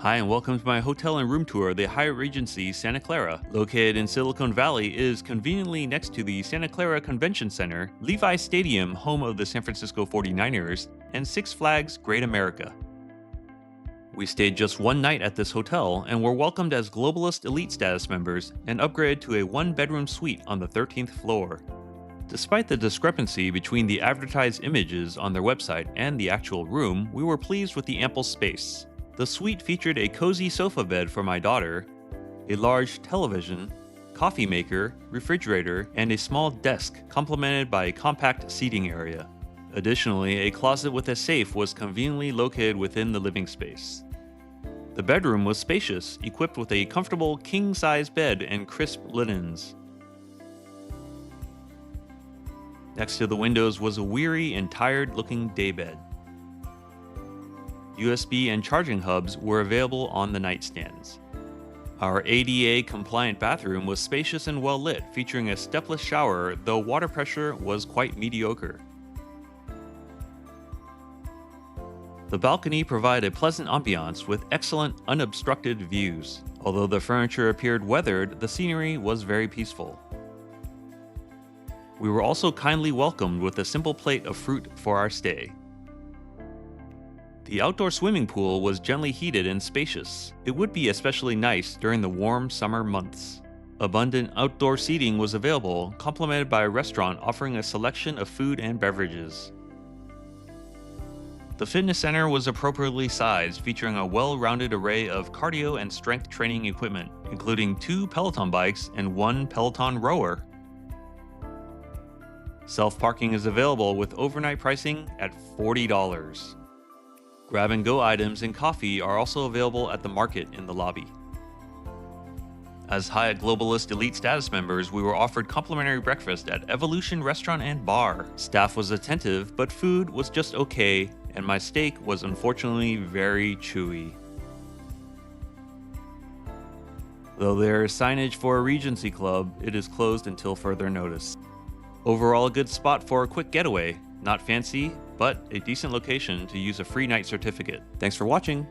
Hi, and welcome to my hotel and room tour. The Hyatt Regency Santa Clara, located in Silicon Valley, is conveniently next to the Santa Clara Convention Center, Levi Stadium, home of the San Francisco 49ers, and Six Flags Great America. We stayed just one night at this hotel and were welcomed as Globalist Elite status members and upgraded to a one-bedroom suite on the 13th floor. Despite the discrepancy between the advertised images on their website and the actual room, we were pleased with the ample space. The suite featured a cozy sofa bed for my daughter, a large television, coffee maker, refrigerator, and a small desk complemented by a compact seating area. Additionally, a closet with a safe was conveniently located within the living space. The bedroom was spacious, equipped with a comfortable king-size bed and crisp linens. Next to the windows was a weary and tired-looking daybed. USB and charging hubs were available on the nightstands. Our ADA-compliant bathroom was spacious and well-lit, featuring a stepless shower, though water pressure was quite mediocre. The balcony provided a pleasant ambiance with excellent unobstructed views. Although the furniture appeared weathered, the scenery was very peaceful. We were also kindly welcomed with a simple plate of fruit for our stay. The outdoor swimming pool was gently heated and spacious. It would be especially nice during the warm summer months. Abundant outdoor seating was available, complemented by a restaurant offering a selection of food and beverages. The fitness center was appropriately sized, featuring a well-rounded array of cardio and strength training equipment, including 2 Peloton bikes and 1 Peloton rower. Self-parking is available with overnight pricing at $40. Grab-and-go items and coffee are also available at the market in the lobby. As Hyatt Globalist Elite status members, we were offered complimentary breakfast at Evolution Restaurant and Bar. Staff was attentive, but food was just okay, and my steak was unfortunately very chewy. Though there is signage for a Regency Club, it is closed until further notice. Overall, a good spot for a quick getaway. Not fancy, but a decent location to use a free night certificate. Thanks for watching!